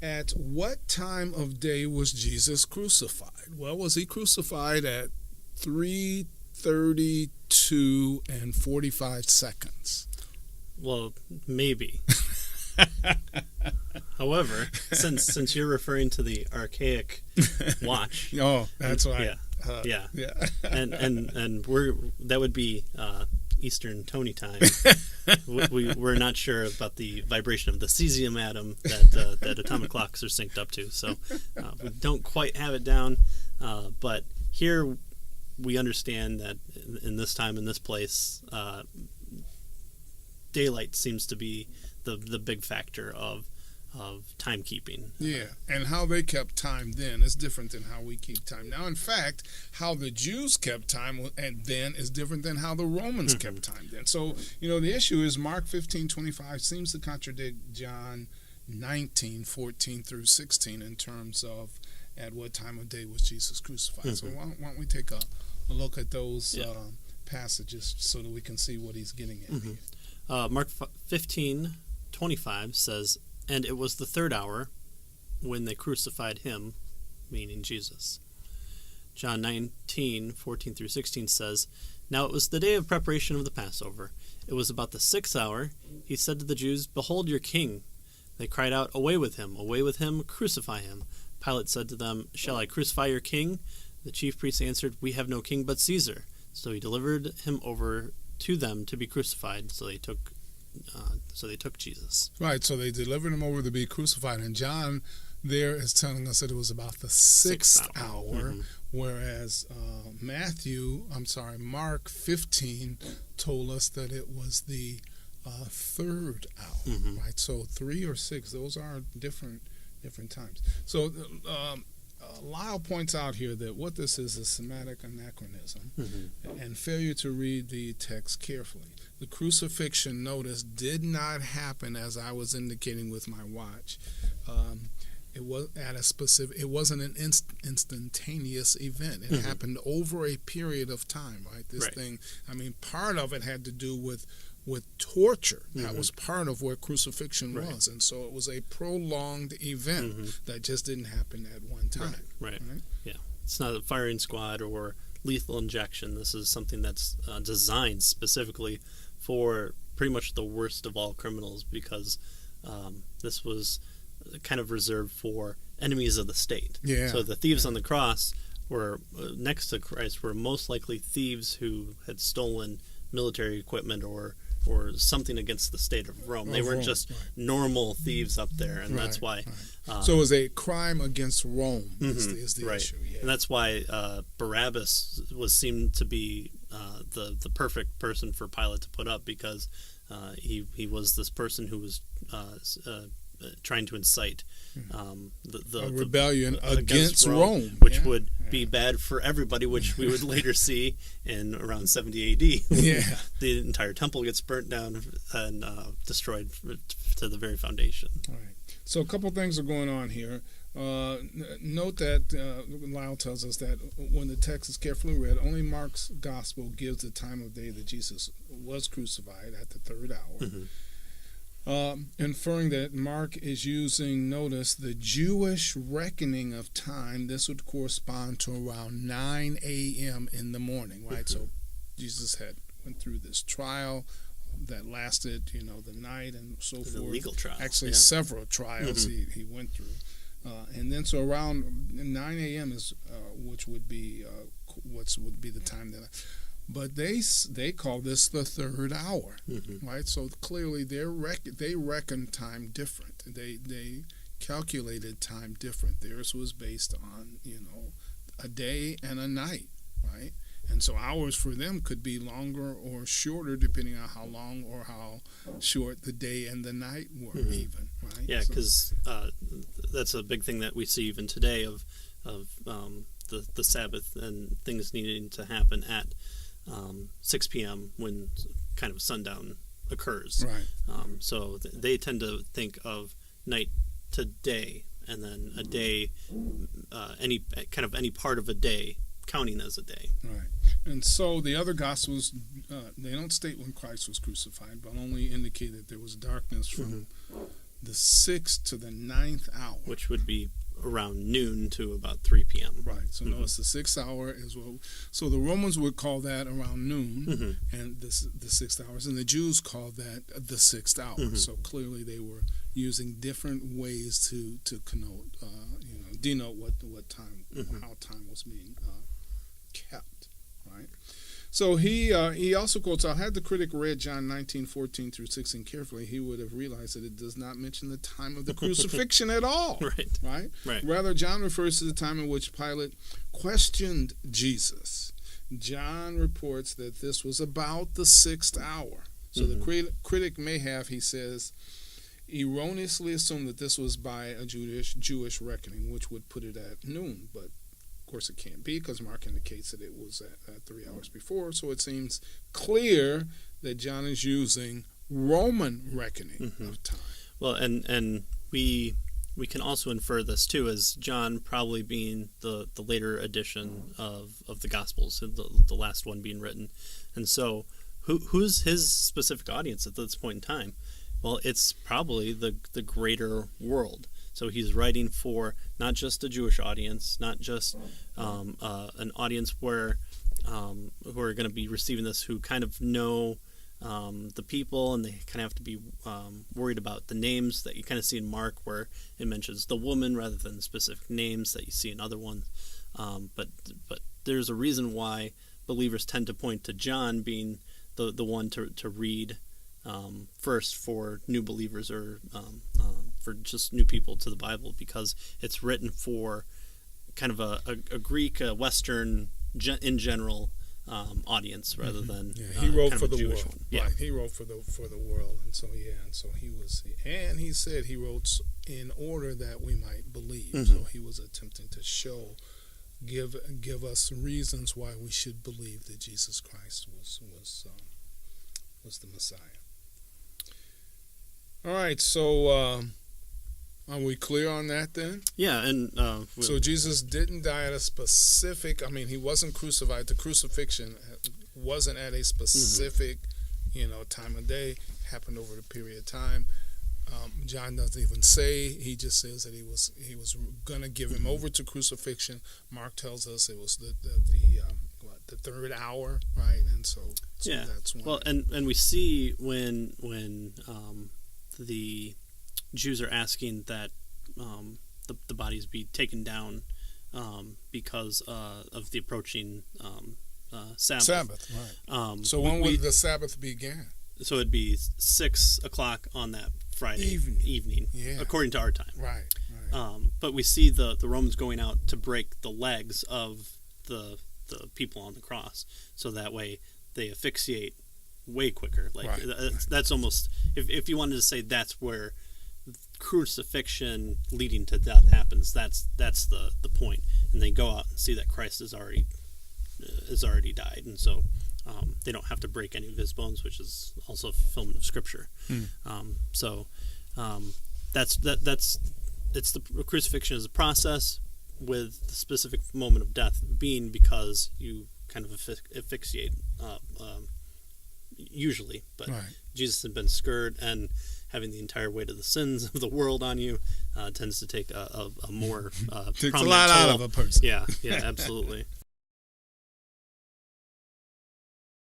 At what time of day was Jesus crucified? Well, was he crucified at 3:32 and 45 seconds? Well, maybe. However, since you're referring to the archaic watch, Oh, that's right. Yeah, Yeah. and that would be Eastern Tony time. We're not sure about the vibration of the cesium atom that atomic clocks are synced up to, so we don't quite have it down. But here we understand that in this time, in this place, daylight seems to be the big factor of timekeeping. Yeah, and how they kept time then is different than how we keep time now. In fact, how the Jews kept time and then is different than how the Romans kept time then. So, the issue is Mark 15:25 seems to contradict John 19:14 through 16 in terms of at what time of day was Jesus crucified. So why don't we take a look at those passages so that we can see what he's getting at here. Mark 15:25 says, "And it was the third hour when they crucified him," meaning Jesus. John 19:14 through 16 says, "Now it was the day of preparation of the Passover. It was about the 6th hour. He said to the Jews, 'Behold your king.' They cried out, 'Away with him, crucify him.' Pilate said to them, 'Shall I crucify your king?' The chief priests answered, 'We have no king but Caesar.' So he delivered him over to them to be crucified. So they took Jesus." Right, so they delivered him over to be crucified. And John there is telling us that it was about the 6th hour, whereas Mark 15 told us that it was the 3rd hour. Right, so 3 or 6, those are different times. So Lyle points out here that what this is a semantic anachronism and failure to read the text carefully. The crucifixion, notice, did not happen as I was indicating with my watch. It was at a specific. It wasn't an instantaneous event. It happened over a period of time. Right. This thing. I mean, part of it had to do with torture. That was part of where crucifixion was, and so it was a prolonged event that just didn't happen at one time. Right. Yeah. It's not a firing squad or lethal injection. This is something that's designed specifically for pretty much the worst of all criminals, because this was kind of reserved for enemies of the state. Yeah. So the thieves on the cross were next to Christ were most likely thieves who had stolen military equipment or something against the state of Rome. They weren't just normal thieves up there, and that's why. So it was a crime against Rome is the issue. Yeah. And that's why Barabbas seemed to be the perfect person for Pilate to put up, because he was this person who was trying to incite the rebellion against Rome, which would be bad for everybody, which we would later see in around 70 AD. The entire temple gets burnt down and destroyed to the very foundation. All right. So a couple things are going on here. Note that Lyle tells us that when the text is carefully read, only Mark's gospel gives the time of day that Jesus was crucified at the 3rd hour. Inferring that Mark is using, notice, the Jewish reckoning of time. This would correspond to around 9 a.m. in the morning, right? So Jesus went through this trial that lasted, the night and so forth. The legal trial. Actually, several trials he went through. And then so around 9 a.m. is which would be the time that. But they call this the 3rd hour, right? So clearly they reckon time different. They calculated time different. Theirs was based on a day and a night, right? And so hours for them could be longer or shorter depending on how long or how short the day and the night were, even, right? Yeah, because that's a big thing that we see even today of the Sabbath and things needing to happen at 6 p.m. when kind of sundown occurs. Right. So they tend to think of night to day, and then a day, any part of a day counting as a day. Right. And so the other Gospels, they don't state when Christ was crucified, but only indicate that there was darkness from the 6th to the 9th hour. Which would be around noon to about 3 p.m. Right. So notice the 6th hour is what. So the Romans would call that around noon, and the 6th hours, and the Jews called that the 6th hour. So clearly they were using different ways to connote, denote what time, how time was being kept. Right. So he also quotes, had the critic read John 19:14 through 16 carefully, he would have realized that it does not mention the time of the crucifixion at all. Right. Rather, John refers to the time in which Pilate questioned Jesus. John reports that this was about the 6th hour. So the critic may have, he says, erroneously assumed that this was by a Jewish reckoning, which would put it at noon, but of course it can't be, because Mark indicates that it was at 3 hours before. So it seems clear that John is using Roman reckoning of time. Well, and we can also infer this too, as John probably being the later edition of the Gospels, the last one being written. And so who's his specific audience at this point in time? Well, it's probably the greater world. So he's writing for not just a Jewish audience, not just an audience where who are going to be receiving this, who kind of know the people, and they kind of have to be worried about the names that you kind of see in Mark, where it mentions the woman rather than specific names that you see in other ones. But there's a reason why believers tend to point to John being the one to read first for new believers, or for just new people to the Bible, because it's written for kind of a Greek, Western in general audience, rather than he wrote for the Jewish world. one. Right, he wrote for the world, and so he said he wrote in order that we might believe. So he was attempting to give us reasons why we should believe that Jesus Christ was the Messiah. All right, so are we clear on that then? Yeah, and so Jesus didn't die at a specific. He wasn't crucified. The crucifixion wasn't at a specific, time of day. Happened over a period of time. John doesn't even say. He just says that he was gonna give him over to crucifixion. Mark tells us it was the 3rd hour, right? And so yeah, that's when. Well, and we see when the Jews are asking that the bodies be taken down because of the approaching Sabbath. Right. So when would the Sabbath begin? So it'd be 6 o'clock on that Friday evening, according to our time. Right. But we see the Romans going out to break the legs of the people on the cross, so that way they asphyxiate way quicker. That's almost, if you wanted to say that's where crucifixion leading to death happens, that's the point. And they go out and see that Christ has already died, and so they don't have to break any of his bones, which is also a fulfillment of Scripture. That's the crucifixion is a process, with the specific moment of death being because you kind of asphyxiate usually, but Jesus had been scourged, and having the entire weight of the sins of the world on you tends to take a more takes a lot out of a person. Yeah, absolutely.